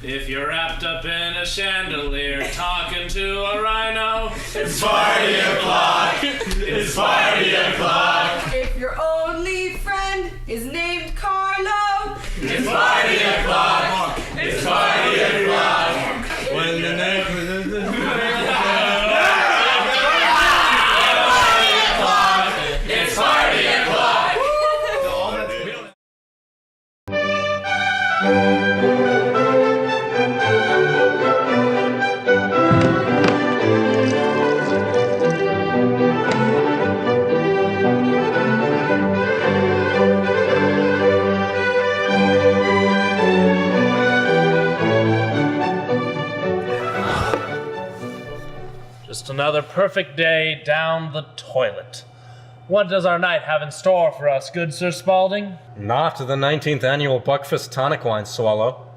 If you're wrapped up in a chandelier talking to a rhino, it's party o'clock! It's party o'clock! If your only friend is named Carlo, it's party o'clock! It's party o'clock! When the next it's party o'clock! Just another perfect day down the toilet. What does our night have in store for us, good Sir Spaulding? Not the 19th annual Buckfast tonic wine, Swallow.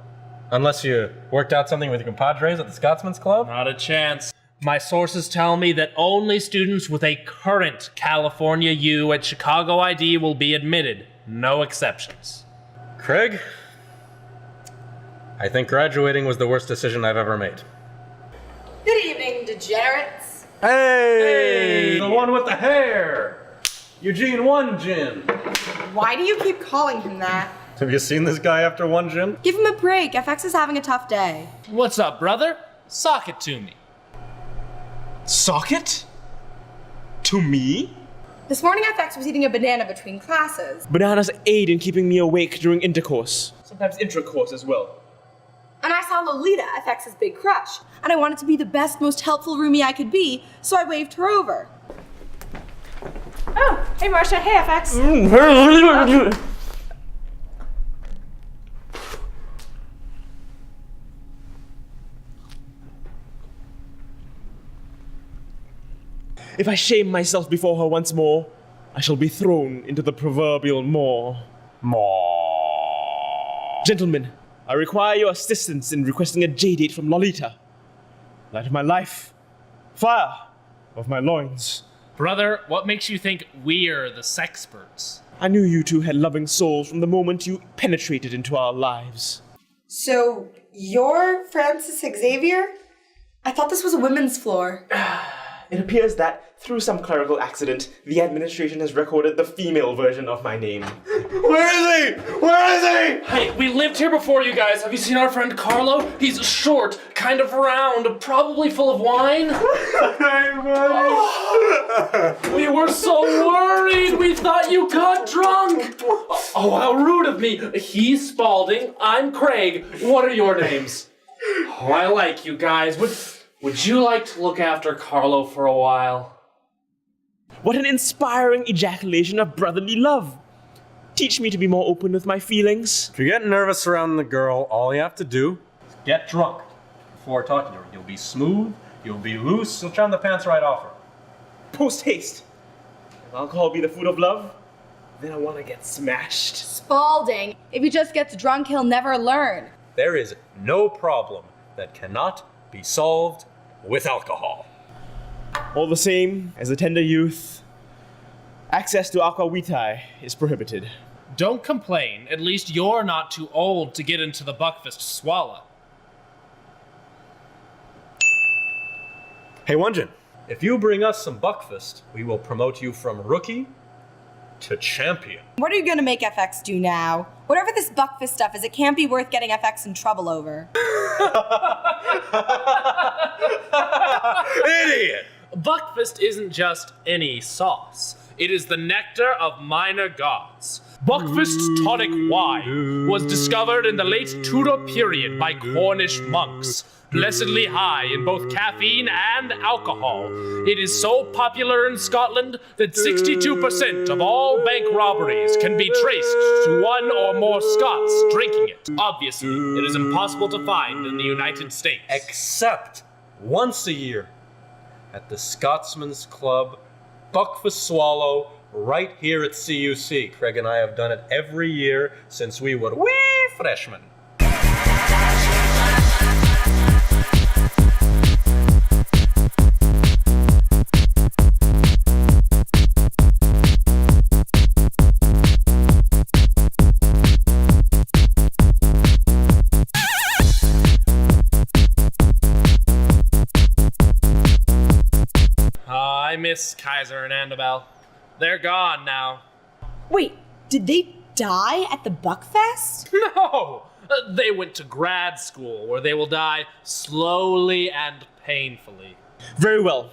Unless you worked out something with your compadres at the Scotsman's Club? Not a chance. My sources tell me that only students with a current California U at Chicago ID will be admitted. No exceptions. Craig, I think graduating was the worst decision I've ever made. good evening, degenerates. Hey! The one with the hair! Eugene One Gin. Why do you keep calling him that? Have you seen this guy after one gin? Give him a break. FX is having a tough day. What's up, brother? Sock it to me. Socket? To me? This morning, FX was eating a banana between classes. Bananas aid in keeping me awake during intercourse. Sometimes intracourse as well. And I saw Lolita, FX's big crush. And I wanted to be the best, most helpful roomie I could be, so I waved her over. Oh, hey Marsha, hey FX. If I shame myself before her once more, I shall be thrown into the proverbial maw. Gentlemen, I require your assistance in requesting a J-date from Lolita. Light of my life, fire of my loins. Brother, what makes you think we're the sexperts? I knew you two had loving souls from the moment you penetrated into our lives. So, you're Francis Xavier? I thought this was a women's floor. It appears that, through some clerical accident, the administration has recorded the female version of my name. Where is he? Where is he? Hey, we lived here before, you guys. Have you seen our friend Carlo? He's short, kind of round, probably full of wine. We were so worried. We thought you got drunk. Oh, how rude of me. He's Spaulding. I'm Craig. What are your names? Oh, I like you guys. Would you like to look after Carlo for a while? What an inspiring ejaculation of brotherly love. Teach me to be more open with my feelings. If you get nervous around the girl, all you have to do is get drunk before talking to her. You'll be smooth, you'll be loose, you'll charm the pants right off her. Post haste. If alcohol be the food of love, then I want to get smashed. Spaulding. If he just gets drunk, he'll never learn. There is no problem that cannot be solved with alcohol. All the same, as a tender youth, access to aqua vitae is prohibited. Don't complain. At least you're not too old to get into the Buckfast swallow. Hey, Wunjin, if you bring us some Buckfast, we will promote you from rookie to champion. What are you gonna make FX do now? Whatever this Buckfast stuff is, it can't be worth getting FX in trouble over. Idiot! Buckfast isn't just any sauce. It is the nectar of minor gods. Buckfast tonic wine was discovered in the late Tudor period by Cornish monks. Blessedly high in both caffeine and alcohol. It is so popular in Scotland that 62% of all bank robberies can be traced to one or more Scots drinking it. Obviously, it is impossible to find in the United States. Except once a year at the Scotsman's Club, Buckfast Swallow, right here at CUC. Craig and I have done it every year since we were wee freshmen. miss Kaiser and Annabelle. They're gone now. Wait, did they die at the Buckfest? No! They went to grad school, where they will die slowly and painfully. Very well.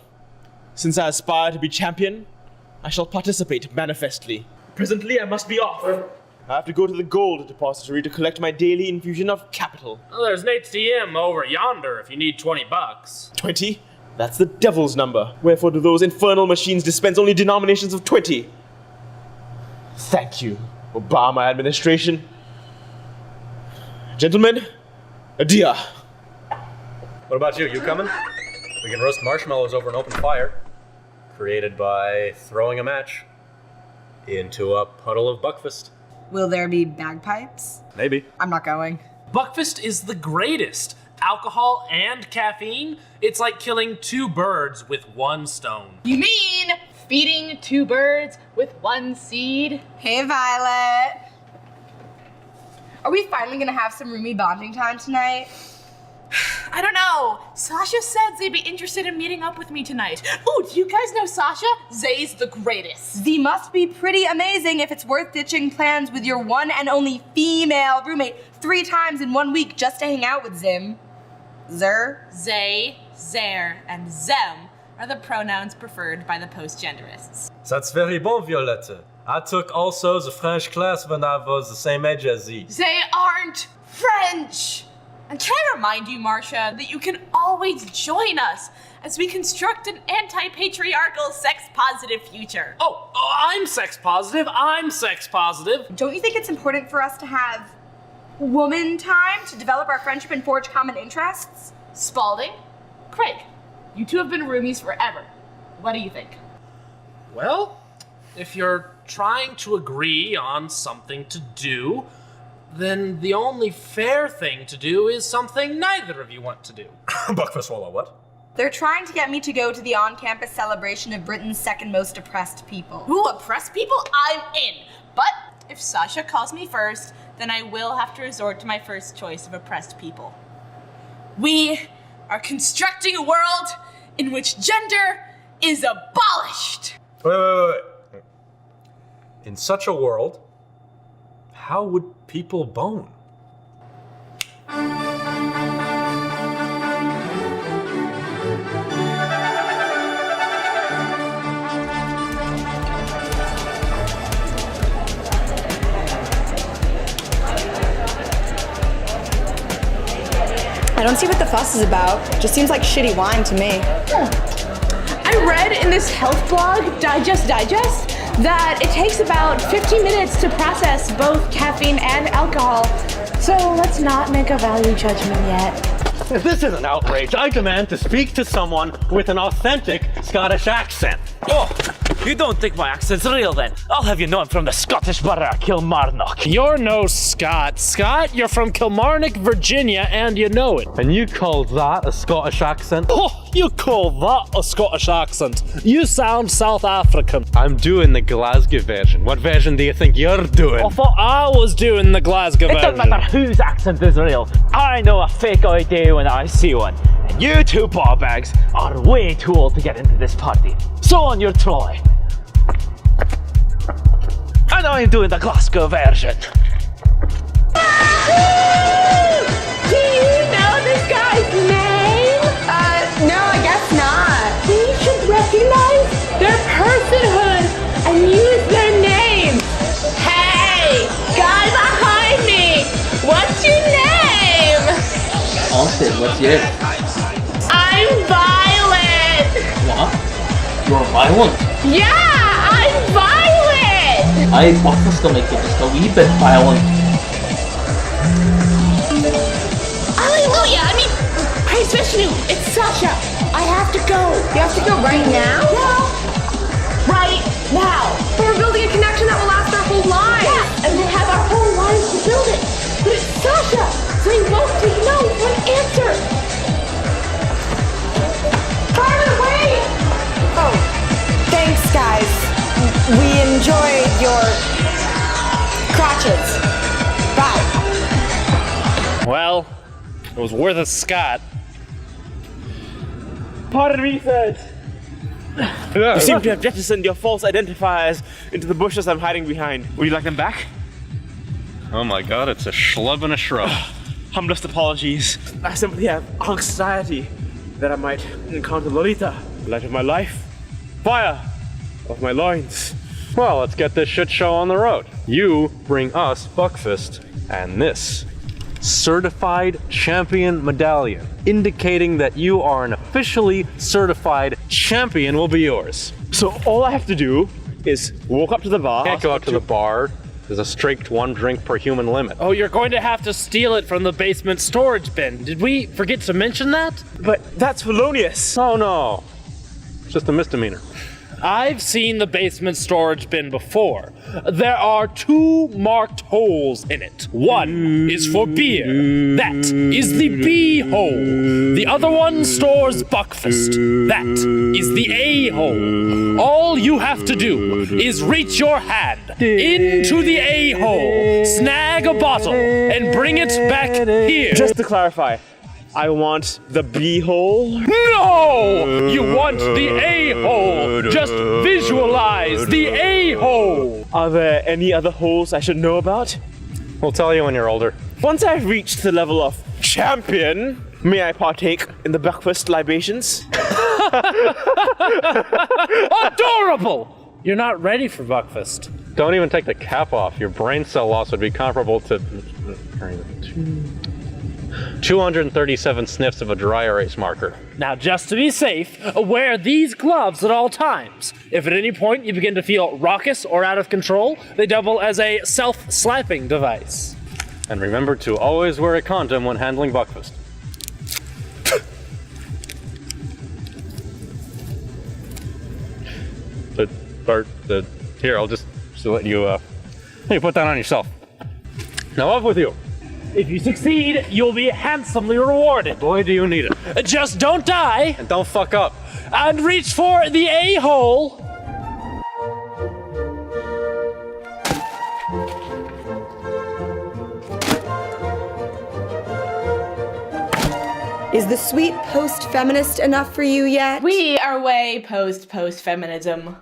Since I aspire to be champion, I shall participate manifestly. Presently, I must be off. I have to go to the gold depository to collect my daily infusion of capital. Well, there's an ATM over yonder if you need $20. 20? That's the devil's number. Wherefore do those infernal machines dispense only denominations of 20? Thank you, Obama administration. Gentlemen, adieu. What about you? You coming? We can roast marshmallows over an open fire, created by throwing a match into a puddle of Buckfast. Will there be bagpipes? Maybe. I'm not going. Buckfast is the greatest. Alcohol and caffeine, it's like killing two birds with one stone. You mean feeding two birds with one seed? Hey, Violet. Are we finally gonna have some roomy bonding time tonight? I don't know. Sasha said they'd be interested in meeting up with me tonight. Oh, do you guys know Sasha? Zay's the greatest. Z must be pretty amazing if it's worth ditching plans with your one and only female roommate 3 times in 1 week just to hang out with Zim. Zer? Zay, Zer, and Zem are the pronouns preferred by the postgenderists. That's very bon, Violette. I took also the French class when I was the same age as Z. They aren't French! And can I remind you, Marsha, that you can always join us as we construct an anti-patriarchal, sex-positive future. Oh, I'm sex positive. I'm sex positive. Don't you think it's important for us to have woman time to develop our friendship and forge common interests? Spaulding, Craig, you two have been roomies forever. What do you think? Well, if you're trying to agree on something to do, then the only fair thing to do is something neither of you want to do. Buckfast swallow what? They're trying to get me to go to the on-campus celebration of Britain's second most oppressed people. Ooh, oppressed people? I'm in. But if Sasha calls me first, then I will have to resort to my first choice of oppressed people. We are constructing a world in which gender is abolished. Wait. In such a world, how would people bone? I don't see what the fuss is about. Just seems like shitty wine to me. I read in this health blog, Digest, that it takes about 15 minutes to process both caffeine and alcohol. So let's not make a value judgment yet. This is an outrage. I demand to speak to someone with an authentic Scottish accent. Oh, you don't think my accent's real then? I'll have you know I'm from the Scottish borough of Kilmarnock. You're no Scot. Scott, you're from Kilmarnock, Virginia, and you know it. And you call that a Scottish accent? Oh, you call that a Scottish accent? You sound South African. I'm doing the Glasgow version. What version do you think you're doing? I thought I was doing the Glasgow It version. doesn't matter whose accent is real. I know a fake ID when I see one. And you two ball bags are way too old to get into this party. So on your Troy. And I'm doing the Glasgow version. Do you know this guy's name? No, I guess not. We should recognize their personhood and use their names. Hey, guy behind me, what's your name? Austin, what's yours? I'm Violet. What? You're violent? Yeah, I'm Violet. I Buckfast will make you just a wee bit violent. Hallelujah, I mean, praise Vishnu, it's Sasha. I have to go. You have to go right now? Yeah, right now. But we're building a connection that will last our whole lives. Yeah, and we'll have our whole lives to build it. But it's Sasha, so he won't take no for an answer. Carter, wait! Oh, thanks, guys. We enjoyed your crotches. Bye. Well, it was worth a Scot. Pardon me, sirs. You seem to have jettisoned your false identifiers into the bushes I'm hiding behind. Would you like them back? Oh my god, it's a schlub and a shrub. Humblest apologies. I simply have anxiety that I might encounter Lolita. Light of my life, fire of my loins. Well, let's get this shit show on the road. You bring us Buckfast and this certified champion medallion, indicating that you are an officially certified champion will be yours. So all I have to do is walk up to the bar. Can't go up to the bar. There's a strict 1 drink per human limit. Oh, you're going to have to steal it from the basement storage bin. Did we forget to mention that? But that's felonious. Oh no, it's just a misdemeanor. I've seen the basement storage bin before. There are 2 marked holes in it. One is for beer. That is the B hole. The other one stores Buckfast. That is the A hole. All you have to do is reach your hand into the A hole, snag a bottle, and bring it back here. Just to clarify, I want the B hole. No! You want the A-hole! Just visualize the A-hole! Are there any other holes I should know about? We'll tell you when you're older. Once I've reached the level of champion, may I partake in the breakfast libations? Adorable! You're not ready for Buckfast. Don't even take the cap off. Your brain cell loss would be comparable to 237 sniffs of a dry erase marker. Now, just to be safe, wear these gloves at all times. If at any point you begin to feel raucous or out of control, they double as a self-slapping device. And remember to always wear a condom when handling Buckfast. Here, I'll just let you put that on yourself. Now off with you. If you succeed, you'll be handsomely rewarded. Boy, do you need it. Just don't die. And don't fuck up. And reach for the A-hole. Is the sweet post-feminist enough for you yet? We are way post-feminism.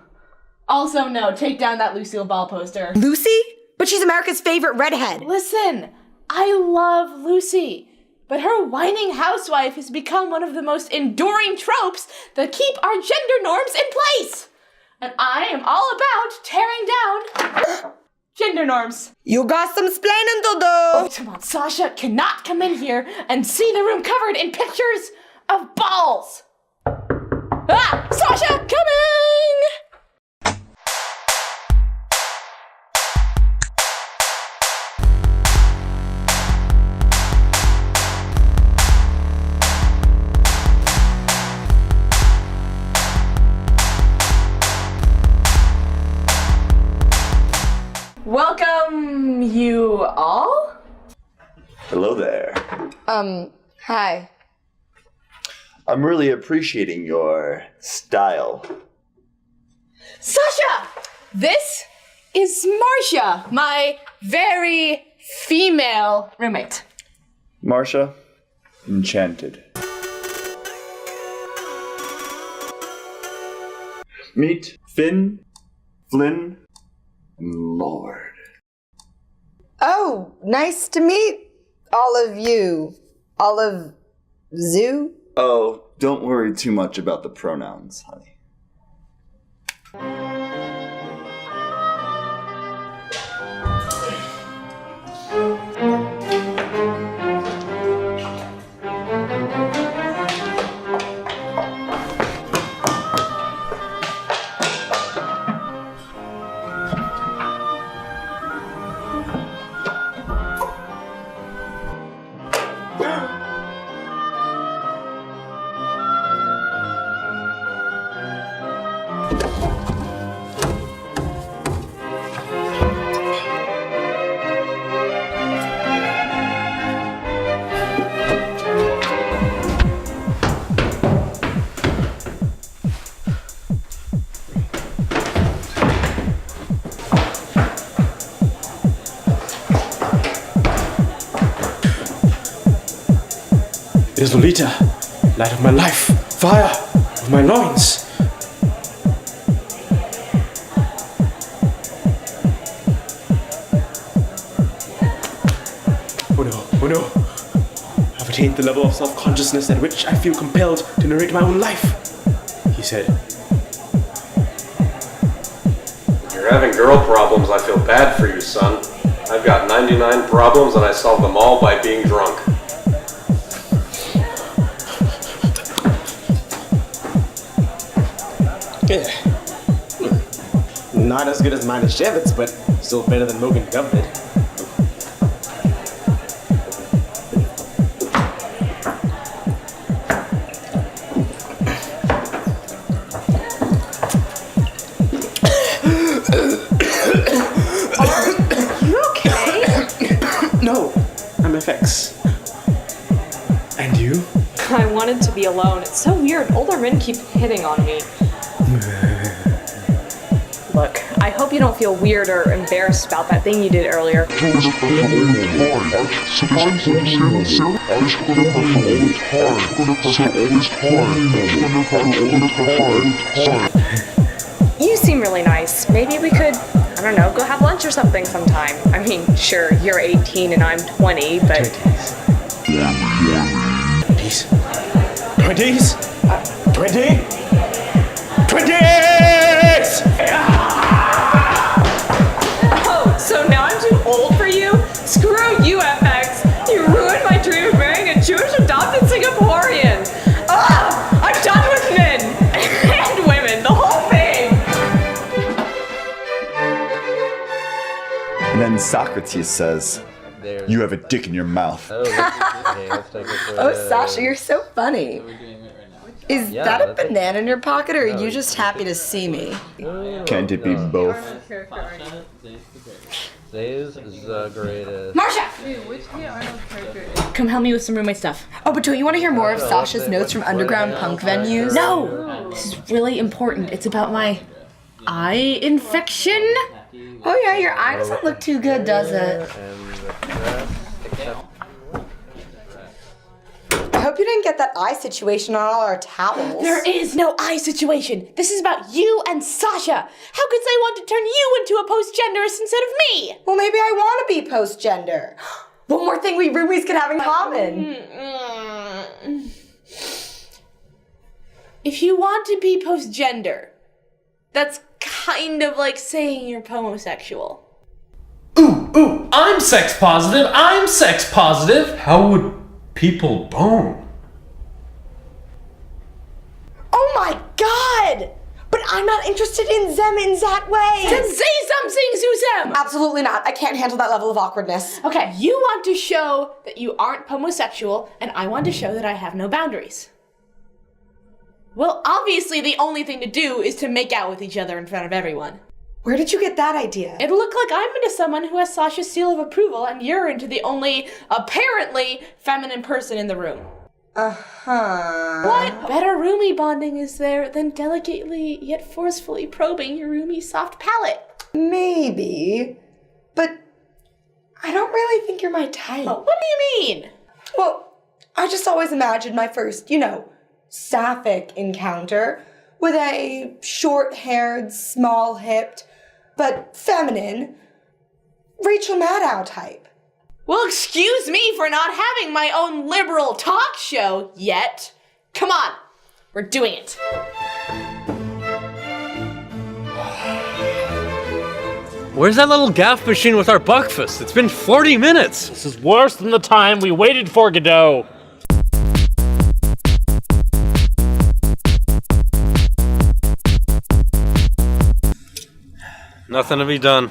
Also, no, take down that Lucille Ball poster. Lucy? But she's America's favorite redhead. Listen, I love Lucy, but her whining housewife has become one of the most enduring tropes that keep our gender norms in place. And I am all about tearing down gender norms. You got some splaining to do. Oh, come on, Sasha cannot come in here and see the room covered in pictures of balls. Ah, Sasha, coming! Welcome, you all? Hello there. Hi. I'm really appreciating your style. Sasha! This is Marsha, my very female roommate. Marsha, enchanted. Meet Finn, Flynn, and Lord. Oh, nice to meet all of you. All of Zoo? Oh, don't worry too much about the pronouns, honey. It is Lolita, light of my life, fire of my loins. Oh no! I've attained the level of self-consciousness at which I feel compelled to narrate my own life, he said. If you're having girl problems, I feel bad for you, son. I've got 99 problems and I solve them all by being drunk. Yeah. Not as good as Manischewitz, but still better than Mogan Government. No, I'm FX. And you? I wanted to be alone. It's so weird. Older men keep hitting on me. Look, I hope you don't feel weird or embarrassed about that thing you did earlier. You seem really nice. Maybe we could, I don't know, go have lunch or something sometime. I mean, sure, you're 18 and I'm 20, but... 20s? 20s? 20? 20s! Oh, so now I'm too old for you? Screw you, FX. You ruined my dream of marrying a Jewish adopted Singaporean. Ugh! I'm done with men! And women, the whole thing! And then Socrates says, "You have a dick in your mouth." Oh, Sasha, you're so funny. Is that a banana in your pocket, or are you just happy to see me? Can't it be both? Marsha! Come help me with some roommate stuff. Oh, but don't you want to hear more of Sasha's notes from underground punk venues? No! This is really important. It's about my eye infection. Oh yeah, your eye doesn't look too good, does it? I hope you didn't get that eye situation on all our towels. There is no eye situation. This is about you and Sasha. How could they want to turn you into a post-genderist instead of me? Well, maybe I want to be post-gender. One more thing we roomies could have in common. If you want to be post-gender, that's kind of like saying you're homosexual. Ooh, I'm sex positive. I'm sex positive. How would people bone? Oh my god! But I'm not interested in them in that way. Then say something, Susan! Absolutely not. I can't handle that level of awkwardness. Okay, you want to show that you aren't homosexual, and I want to show that I have no boundaries. Well, obviously the only thing to do is to make out with each other in front of everyone. Where did you get that idea? It'll look like I'm into someone who has Sasha's seal of approval, and you're into the only, apparently, feminine person in the room. Uh-huh. What better roomie bonding is there than delicately yet forcefully probing your roomie's soft palate? Maybe. But I don't really think you're my type. What do you mean? Well, I just always imagined my first, sapphic encounter with a short-haired, small-hipped, but feminine Rachel Maddow type. Well, excuse me for not having my own liberal talk show yet. Come on, we're doing it. Where's that little gaff machine with our Buckfast? It's been 40 minutes. This is worse than the time we waited for Godot. Nothing to be done.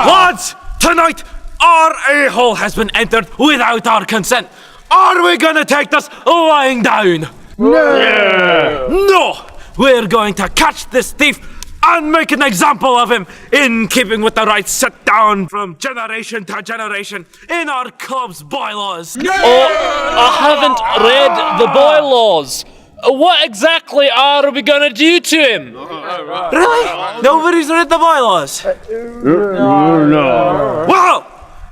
Lads, tonight our a-hole has been entered without our consent. Are we gonna take this lying down? No! We're going to catch this thief and make an example of him in keeping with the rights set down from generation to generation in our club's bylaws. Oh, I haven't read the bylaws. What exactly are we gonna do to him? Really? Nobody's read the bylaws? No. Well,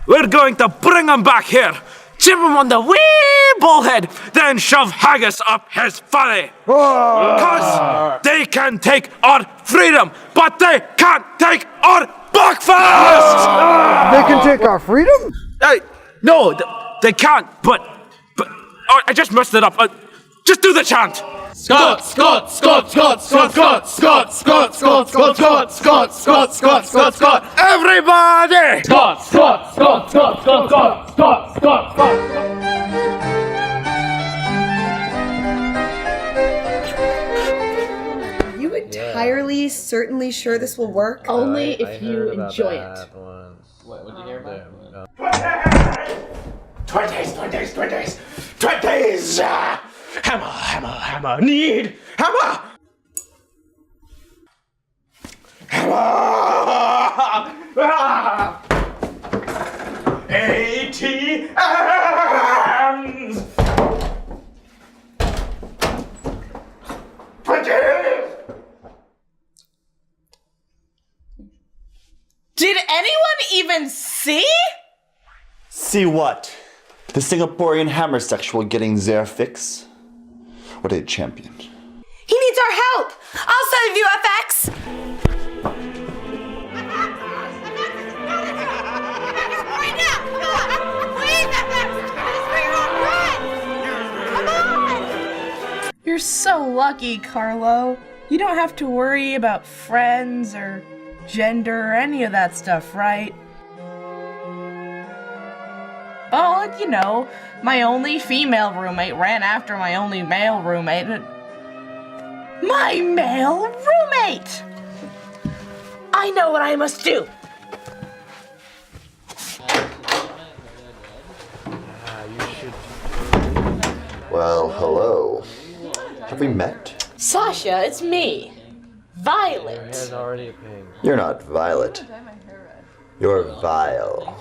we're going to bring him back here, chip him on the wee bullhead, then shove haggis up his fanny. Because they can take our freedom, but they can't take our Buckfast! They can take our freedom? No, they can't, but oh, I just messed it up. Just do the chant. Scott, Scott, Scott, Scott, Scott, Scott, Scott, Scott, Scott, Scott, Scott, Scott, Scott, Scott, Scott, Scott. Everybody! Scott, Scott, Scott, Scott, Scott, Scott, Scott, Scott, Scott. Are you entirely certainly sure this will work? Only if you enjoy it. What did you hear about? 20s! Hammer, hammer, hammer, need hammer! Hammer! ATMs! 20! Did anyone even see? See what? The Singaporean hammer sexual getting their fix? What a champion. He needs our help! I'll save you FX! Right now! Come on! Please, FX! It's for your own good! Come on! You're so lucky, Carlo. You don't have to worry about friends or gender or any of that stuff, right? Oh, you know, my only female roommate ran after my only male roommate. My male roommate! I know what I must do. Well, hello. Have we met? Sasha, it's me. Violet. You're not Violet. You're vile.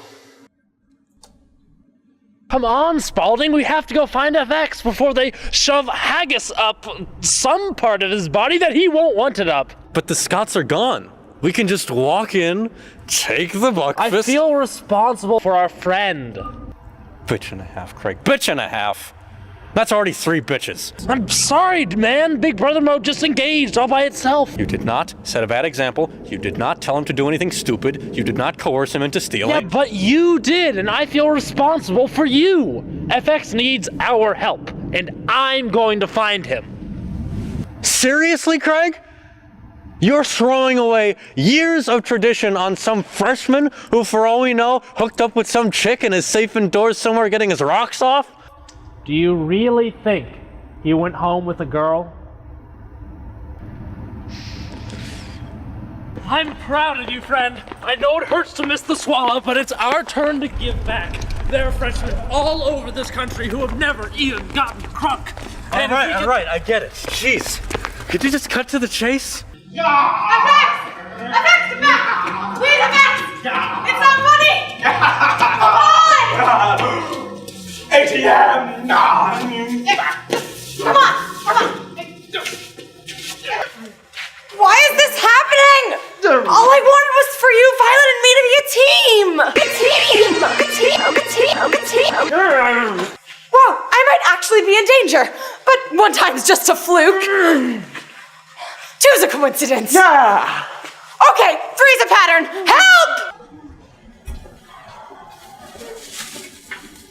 Come on, Spaulding, we have to go find FX before they shove haggis up some part of his body that he won't want it up. But the Scots are gone. We can just walk in, take the Buckfast. I feel responsible for our friend. Bitch and a half, Craig. Bitch and a half. That's already 3 bitches. I'm sorry, man. Big Brother mode just engaged all by itself. You did not set a bad example. You did not tell him to do anything stupid. You did not coerce him into stealing. Yeah, but you did, and I feel responsible for you. FX needs our help, and I'm going to find him. Seriously, Craig? You're throwing away years of tradition on some freshman who, for all we know, hooked up with some chick and is safe indoors somewhere getting his rocks off? Do you really think he went home with a girl? I'm proud of you, friend. I know it hurts to miss the swallow, but it's our turn to give back. There are freshmen all over this country who have never even gotten crunk. All right, I get it. Jeez. Could you just cut to the chase? FX! FX, back! Please, FX! It's not funny! Come on! ATM! Come on! Why is this happening? All I wanted was for you, Violet, and me to be a team! Whoa, I might actually be in danger, but one time's just a fluke. Two's a coincidence. Yeah! Okay, three's a pattern. Help!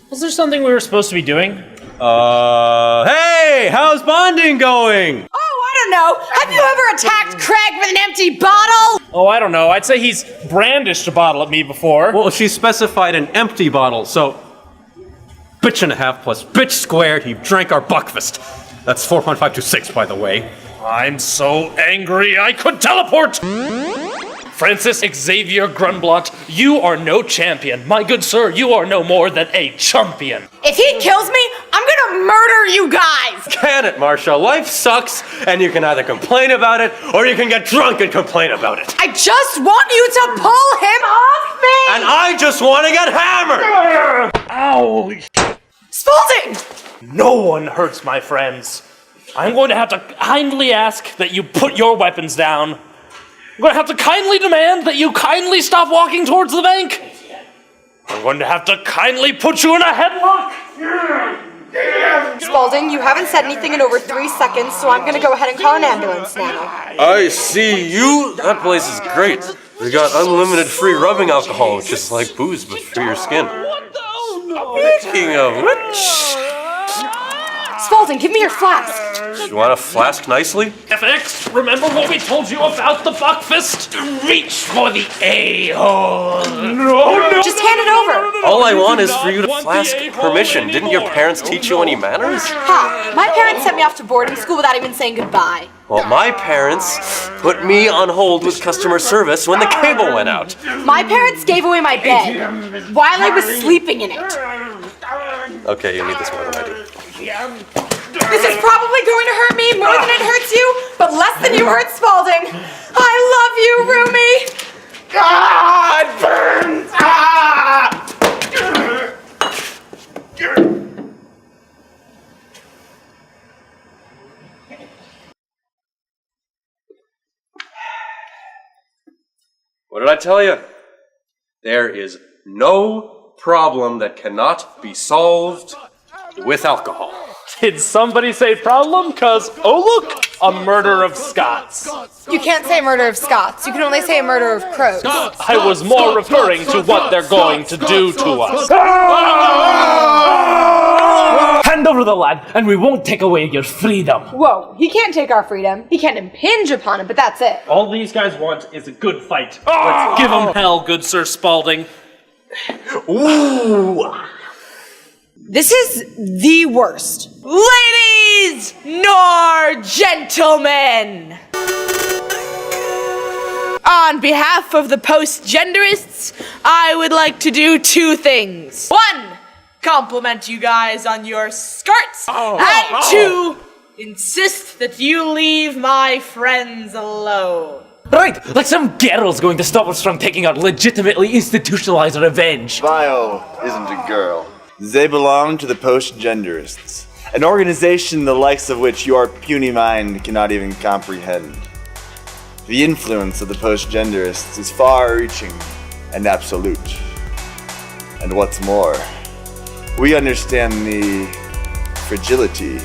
Was there something we were supposed to be doing? Hey, how's bonding going? Oh, I don't know. Have you ever attacked Craig with an empty bottle? Oh, I don't know. I'd say he's brandished a bottle at me before. Well, she specified an empty bottle, so bitch and a half plus bitch squared, he drank our Buckfast. That's 4.526, by the way. I'm so angry I could teleport! Francis Xavier Grunblatt, you are no champion. My good sir, you are no more than a champion. If he kills me, I'm gonna murder you guys! Can it, Marsha? Life sucks, and you can either complain about it, or you can get drunk and complain about it. I just want you to pull him off me! And I just want to get hammered! Ow! Spaulding! No one hurts my friends. I'm going to have to kindly ask that you put your weapons down. I'm going to have to kindly demand that you kindly stop walking towards the bank. I'm going to have to kindly put you in a headlock. Spaulding, you haven't said anything in over 3 seconds, so I'm gonna go ahead and call an ambulance now. I see you. That place is great. We got unlimited free rubbing alcohol, which is like booze but for your skin. Speaking of which, Spaulding, give me your flask. you want a flask nicely? FX, remember what we told you about the Buckfast? Reach for the a-hole. No. Just hand it over. All I want is for you to flask permission. Didn't your parents teach you any manners? Ha! My parents sent me off to boarding school without even saying goodbye. Well, my parents put me on hold with customer service when the cable went out. My parents gave away my bed while I was sleeping in it. Okay, you need this more than I do. This is probably going to hurt me more than it hurts you, but less than you hurt Spaulding. I love you, Rumi. Ah, it burns! Ah! What did I tell you? There is no problem that cannot be solved with alcohol. Did somebody say problem? Cause, oh look, a murder of Scots. You can't say murder of Scots. You can only say murder of crows. I was more referring to what they're going to do to us. Hand over the lad, and we won't take away your freedom. Whoa, he can't take our freedom. He can't impinge upon it, but that's it. All these guys want is a good fight. Let's give them hell, good Sir Spaulding. Ooh. This is the worst. Ladies nor gentlemen! On behalf of the post-genderists, I would like to do 2 things. 1, compliment you guys on your skirts. And 2, insist that you leave my friends alone. Right, like some girl's going to stop us from taking our legitimately institutionalized revenge. Bio isn't a girl. They belong to the post-genderists, an organization the likes of which your puny mind cannot even comprehend. The influence of the post-genderists is far-reaching and absolute. And what's more, we understand the fragility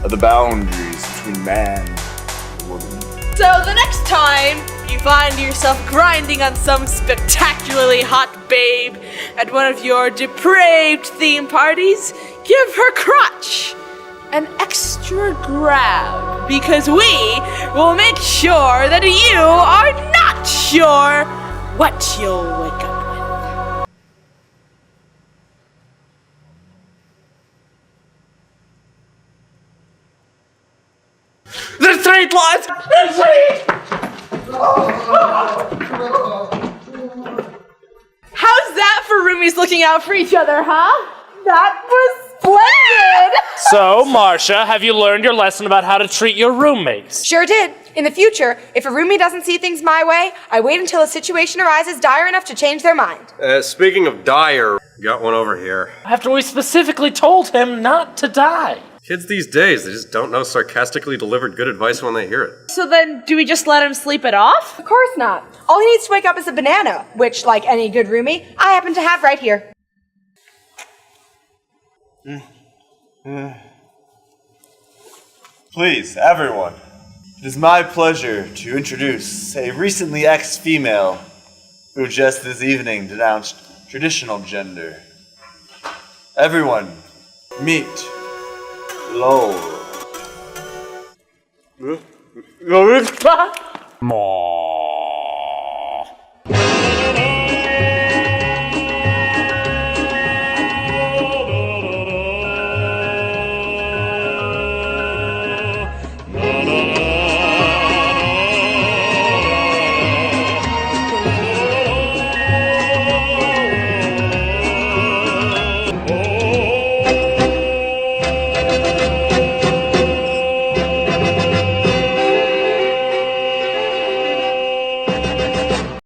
of the boundaries between man and woman. So the next time you find yourself grinding on some spectacularly hot babe at one of your depraved theme parties, give her crotch an extra grab, because we will make sure that you are not sure what you'll wake up with. The straight lines! How's that for roomies looking out for each other, huh? That was splendid! So, Marsha, have you learned your lesson about how to treat your roommates? Sure did. In the future, if a roomie doesn't see things my way, I wait until a situation arises dire enough to change their mind. Speaking of dire, got one over here. After we specifically told him not to die. Kids these days, they just don't know sarcastically delivered good advice when they hear it. So then, do we just let him sleep it off? Of course not. All he needs to wake up is a banana, which, like any good roomie, I happen to have right here. Please, everyone, it is my pleasure to introduce a recently ex-female who just this evening denounced traditional gender. Everyone, meet Lowell. More.